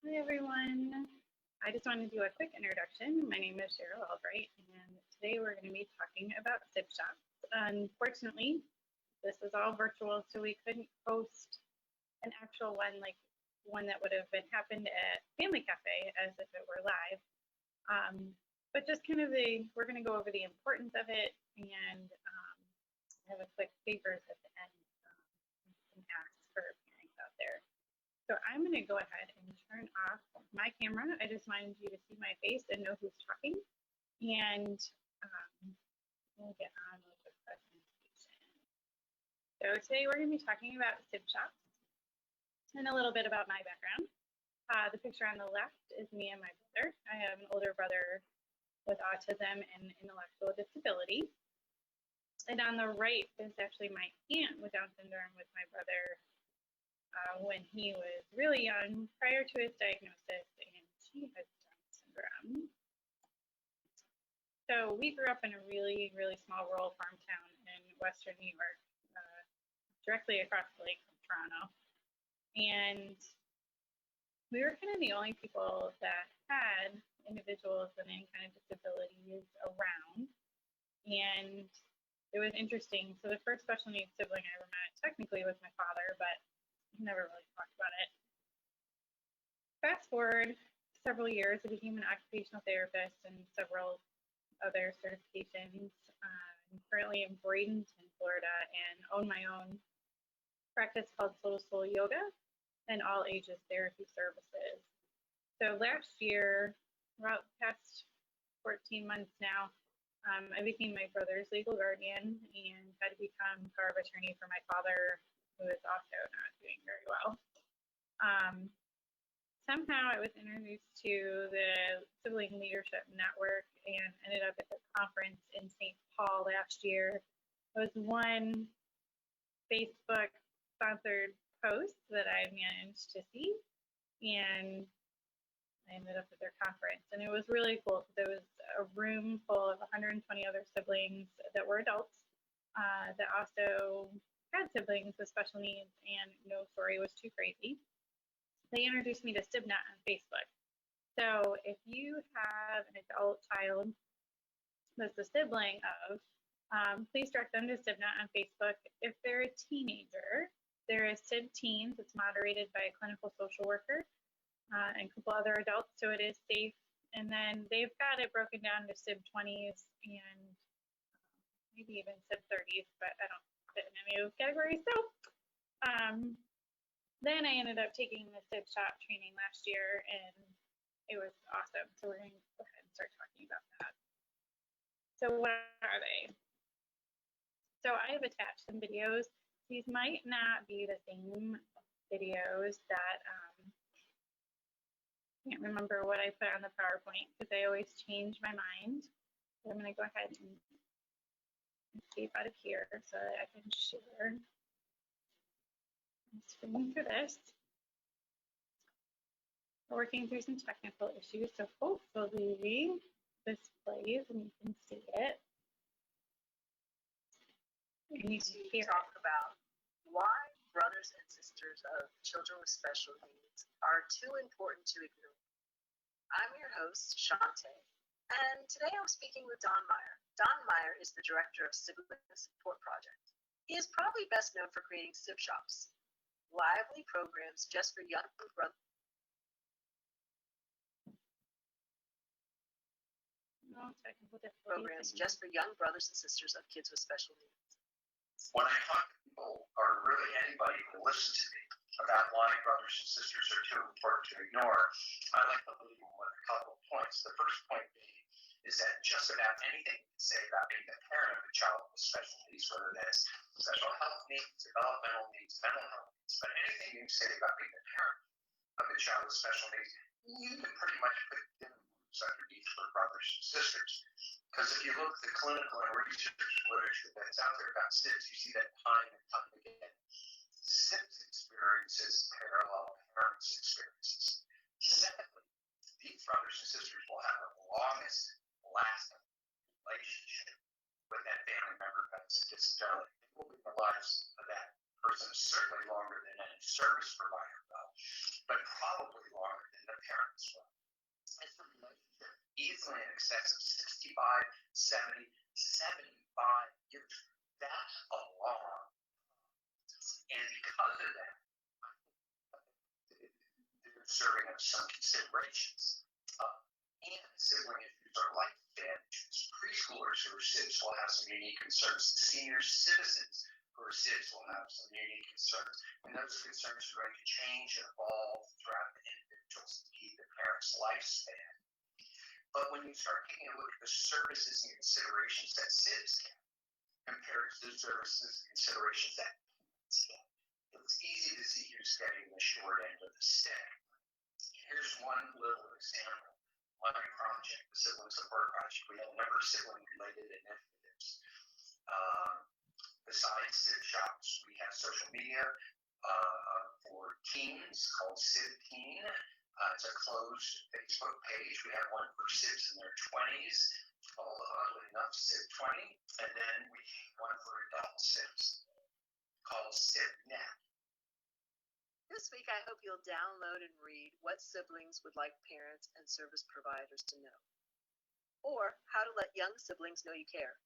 Hi, everyone. I just wanted to do a quick introduction. My name is Cheryl Albright, and today we're going to be talking about SIBSHOPs. Unfortunately, this is all virtual, so we couldn't post an actual one, like one that would have been happened at Family Cafe as if it were live. But just kind of we're going to go over the importance of it and have a quick favors at the end and asks for parents out there. So I'm going to go ahead and turn off my camera. I just wanted you to see my face and know who's talking. And we'll get on with the presentation. So today we're going to be talking about SIBSHOPs and a little bit about my background. The picture on the left is me and my brother. I have an older brother with autism and intellectual disability. And on the right is actually my aunt with Down syndrome with my brother when he was really young, prior to his diagnosis, and she has Down syndrome. So we grew up in a really, really small rural farm town in Western New York, directly across the lake from Toronto. And we were kind of the only people that had individuals with any kind of disabilities around. And it was interesting. So the first special needs sibling I ever met technically was my father, but never really talked about it. Fast forward several years, I became an occupational therapist and several other certifications. I'm currently in Bradenton, Florida, and own my own practice called Soul Yoga and all ages therapy services. So last year, about the past 14 months now, I became my brother's legal guardian and had to become power of attorney for my father, who is also not doing very well. Somehow I was introduced to the Sibling Leadership Network and ended up at the conference in St. Paul last year. It was one Facebook sponsored post that I managed to see, and I ended up at their conference. And it was really cool because there was a room full of 120 other siblings that were adults that also had siblings with special needs, and no story was too crazy. They introduced me to SibNet on Facebook. So if you have an adult child that's a sibling of, please direct them to SibNet on Facebook. If they're a teenager, there is Sib Teens. It's moderated by a clinical social worker and a couple other adults, so it is safe. And then they've got it broken down to Sib 20s and maybe even Sib 30s, but I don't fit in any of those categories. So then I ended up taking the SIBSHOP training last year, and it was awesome. So we're going to go ahead and start talking about that. So what are they? So I have attached some videos. These might not be the same videos that I can't remember what I put on the PowerPoint because I always change my mind. So I'm going to go ahead and escape out of here so that I can share my screen for this. We're working through some technical issues, so hopefully this plays and you can see it. We need to talk about why brothers and sisters of children with special needs are too important to ignore. I'm your host, Shante, and today I'm speaking with Don Meyer. Don Meyer is the director of Sibling Support Project. He is probably best known for creating SIBSHOPS, lively programs just for young brothers. Programs just for young brothers and sisters of kids with special needs. When I talk to people, or really anybody who listens to me, about why brothers and sisters are too important to ignore, I like to leave them with a couple of points. The first point being is that just about anything you can say about being the parent of a child with special needs, whether that's special health needs, developmental needs, mental health needs, but anything you can say about being the parent of a child with special needs, you can pretty much put groups underneath for brothers and sisters. Because if you look at the clinical and research literature that's out there about SIBS, you see that time and time again. SIBS experiences parallel parents' experiences. Secondly, these brothers and sisters will have the longest lasting relationship with that family member that's a disability. They will be the lives of that person, certainly longer than any service provider will, but probably longer than the parents will. It's a relationship easily in excess of 65, 70, 75 years. That's a long. And because of that, they're serving us some considerations. And sibling issues are lifespan issues. Preschoolers who are SIBS will have some unique concerns. Senior citizens who are SIBS will have some unique concerns. And those concerns are going to change and evolve throughout the individual's, the parent's lifespan. But when you start taking a look at the services and considerations that SIBS get compared to the services and considerations that parents get, it's easy to see who's getting the short end of the stick. Here's one little example. One project, the sibling support project, we have a number of sibling-related initiatives. Besides SIBSHOPS, we have social media for teens called SibTeen. It's a closed Facebook page. We have one for SIBs in their 20s called, oddly enough, SIB20. And then we have one for adult SIBs called SIBNet. This week, I hope you'll download and read what siblings would like parents and service providers to know, or how to let young siblings know you care,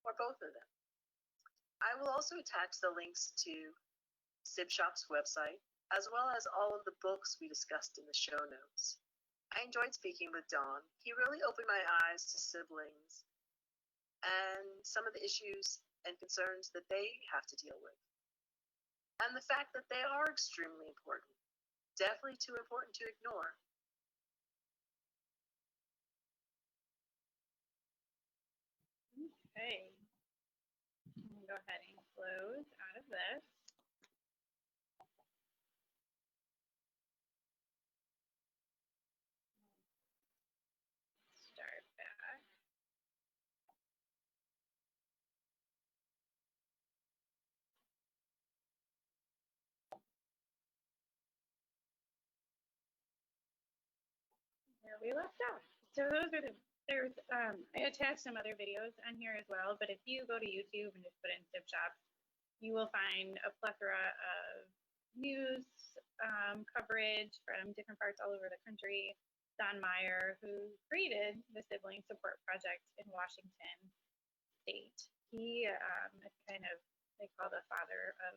or both of them. I will also attach the links to SIBSHOP's website, as well as all of the books we discussed in the show notes. I enjoyed speaking with Don. He really opened my eyes to siblings and some of the issues and concerns that they have to deal with. And the fact that they are extremely important, definitely too important to ignore. Okay, I'm going to go ahead and close out of this. Start back. Where we left off. So those are I attached some other videos on here as well, but if you go to YouTube and just put in SIBSHOPS, you will find a plethora of news coverage from different parts all over the country. Don Meyer, who created the Sibling Support Project in Washington State, he is kind of, they call the father of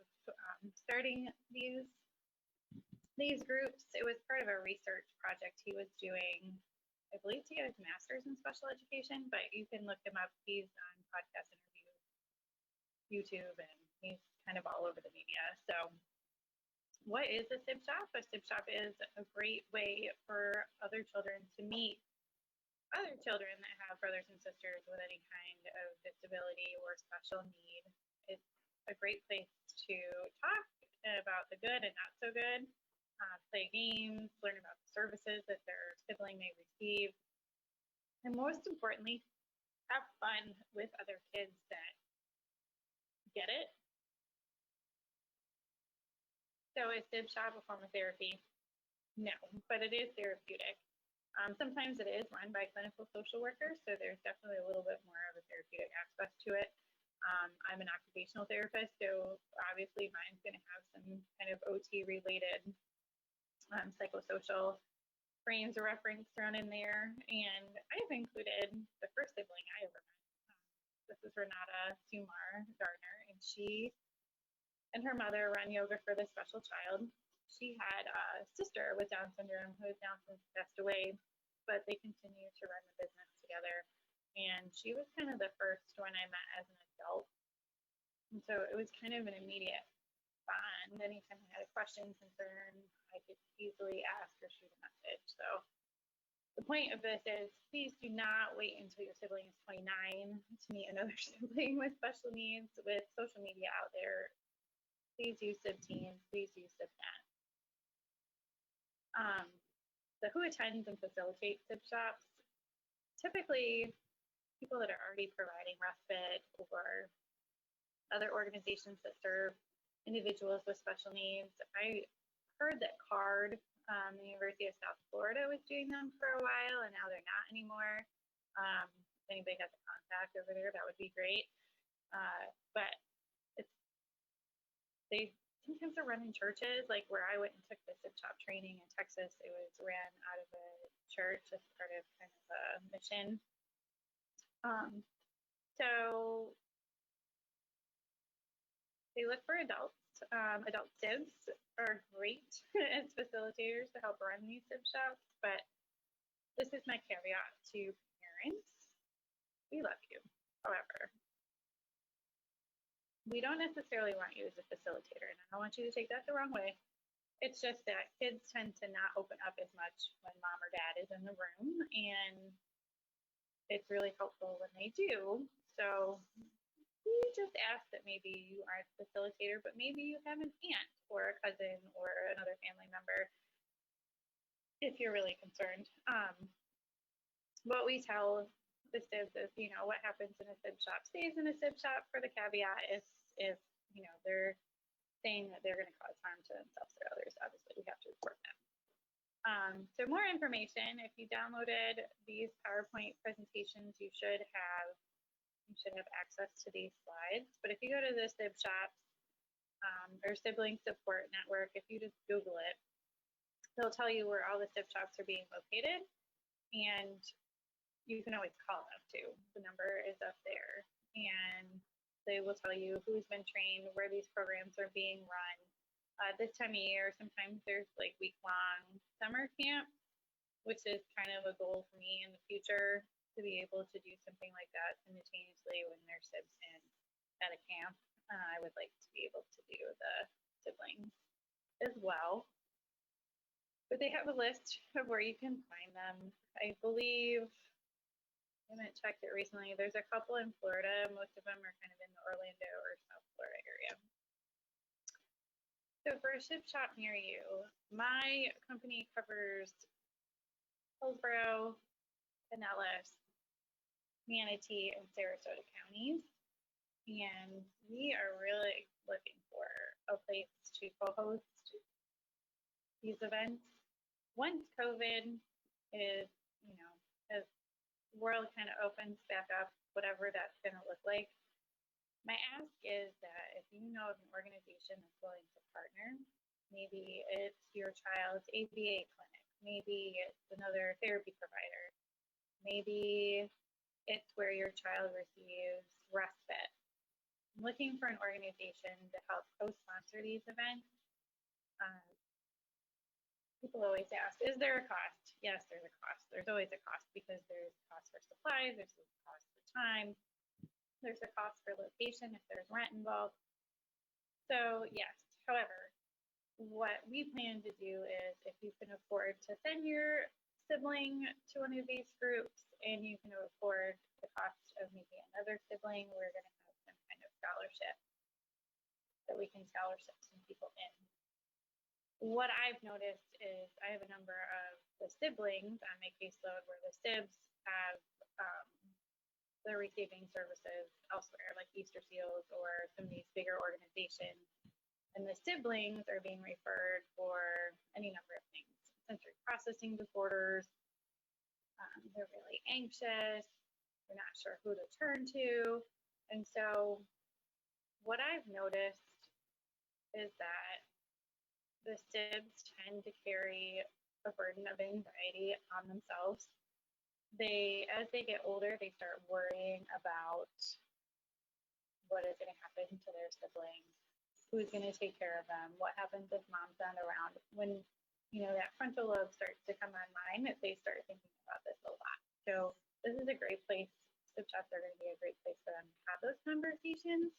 starting these groups. It was part of a research project he was doing, I believe, to get his master's in special education, but you can look him up. He's on podcast interviews, YouTube, and he's kind of all over the media. So what is a SIBSHOP? A SIBSHOP is a great way for other children to meet other children that have brothers and sisters with any kind of disability or special need. It's a great place to talk about the good and not so good, play games, learn about the services that their sibling may receive, and most importantly, have fun with other kids that get it. So is SIBSHOP a form of therapy? No, but it is therapeutic. Sometimes it is run by clinical social workers, so there's definitely a little bit more of a therapeutic aspect to it. I'm an occupational therapist, so obviously mine's going to have some kind of OT-related psychosocial frames of reference thrown in there. And I've included the first sibling I ever met. This is Renata Sumar Gardner, and she and her mother run yoga for this special child. She had a sister with Down syndrome who has now since passed away, but they continue to run the business together. And she was kind of the first one I met as an adult. And so it was kind of an immediate bond. Anytime I had a question, concern, I could easily ask or shoot a message. So the point of this is, please do not wait until your sibling is 29 to meet another sibling with special needs. With social media out there, please use SibTeen, please use SibNet. So who attends and facilitates SIBSHOPs? Typically, people that are already providing respite or other organizations that serve individuals with special needs. I heard that CARD, the University of South Florida, was doing them for a while, and now they're not anymore. If anybody has a contact over there, that would be great. But sometimes they're run in churches, like where I went and took the SIBSHOP training in Texas. It was ran out of a church as part of kind of a mission. So they look for adults. Adult SIBs are great as facilitators to help run these SIBSHOPs, but this is my caveat to parents. We love you. However, we don't necessarily want you as a facilitator, and I don't want you to take that the wrong way. It's just that kids tend to not open up as much when mom or dad is in the room, and it's really helpful when they do. So we just ask that maybe you aren't a facilitator, but maybe you have an aunt or a cousin or another family member if you're really concerned. What we tell the SIBs is, what happens in a SIBSHOP stays in a SIBSHOP, for the caveat is if, they're saying that they're going to cause harm to themselves or others, obviously we have to report them. So more information, if you downloaded these PowerPoint presentations, you should have access to these slides. But if you go to the SIBSHOPS or Sibling Support Network, if you just Google it, they'll tell you where all the SIBSHOPs are being located, and you can always call them too. The number is up there, and they will tell you who's been trained, where these programs are being run. This time of year, sometimes there's like week-long summer camp, which is kind of a goal for me in the future, to be able to do something like that simultaneously when there's SIBs in at a camp. I would like to be able to do the siblings as well. But they have a list of where you can find them. I believe, I haven't checked it recently, there's a couple in Florida. Most of them are kind of in the Orlando or South Florida area. So for a SIBSHOP near you, my company covers Hillsborough, Pinellas, Manatee, and Sarasota counties, and we are really looking for a place to co-host these events. Once COVID is, as the world kind of opens back up, whatever that's going to look like, my ask is that if you know of an organization that's willing to partner, maybe it's your child's ABA clinic, maybe it's another therapy provider, maybe it's where your child receives respite. I'm looking for an organization to help co-sponsor these events. People always ask, is there a cost? Yes, there's a cost. There's always a cost, because there's a cost for supplies, there's a cost for time, there's a cost for location if there's rent involved. So yes, however, what we plan to do is, if you can afford to send your sibling to one of these groups and you can afford the cost of maybe another sibling, we're going to have some kind of scholarship that we can scholarship some people in. What I've noticed is I have a number of the siblings on my caseload where the SIBs have they're receiving services elsewhere, like Easter Seals or some of these bigger organizations, and the siblings are being referred for any number of things: sensory processing disorders, they're really anxious, they're not sure who to turn to. And so what I've noticed is that the SIBs tend to carry a burden of anxiety on themselves. As they get older, they start worrying about what is going to happen to their siblings, who's going to take care of them, what happens if mom's not around. When that frontal lobe starts to come online, they start thinking about this a lot. So this is a great place. SIBSHOPs are going to be a great place for them to have those conversations.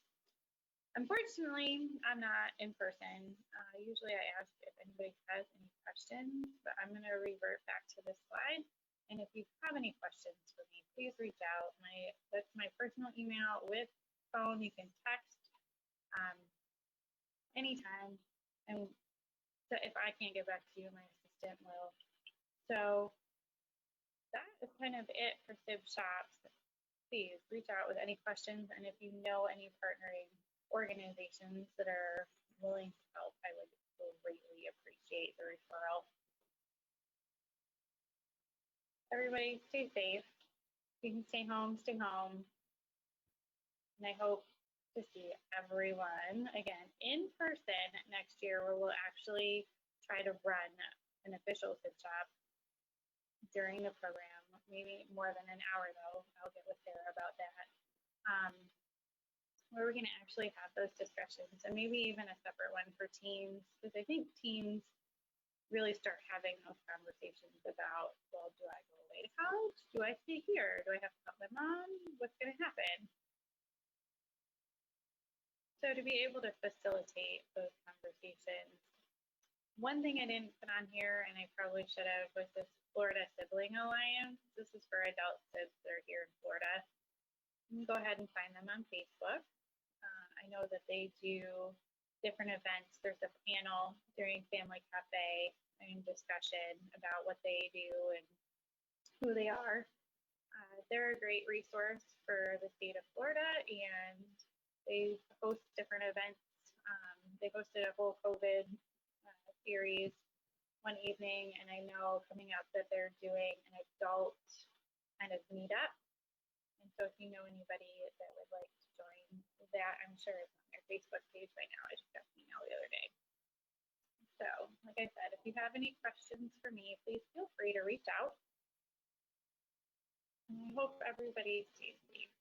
Unfortunately, I'm not in person. Usually I ask if anybody has any questions, but I'm going to revert back to this slide. And if you have any questions for me, please reach out. That's my personal email with phone. You can text anytime. And so if I can't get back to you, my assistant will. So that is kind of it for SIBSHOPs. Please reach out with any questions. And if you know any partnering organizations that are willing to help, I would greatly appreciate the referral. Everybody stay safe. If you can stay home, stay home. And I hope to see everyone again in person next year, where we'll actually try to run an official SIBSHOP during the program, maybe more than an hour though. I'll get with Sarah about that. Where we're going to actually have those discussions, and maybe even a separate one for teens, because I think teens really start having those conversations about, well, do I go away to college? Do I stay here? Do I have to help my mom? What's going to happen? So to be able to facilitate those conversations, one thing I didn't put on here, and I probably should have, was this Florida Sibling Alliance. This is for adult sibs that are here in Florida. You can go ahead and find them on Facebook. I know that they do different events. There's a panel during Family Cafe and discussion about what they do and who they are. They're a great resource for the state of Florida, and they host different events. They hosted a whole COVID series one evening, and I know coming up that they're doing an adult kind of meetup. And so if you know anybody that would like to join that, I'm sure it's on their Facebook page right now. I just got an email the other day. So like I said, if you have any questions for me, please feel free to reach out. And I hope everybody stays safe.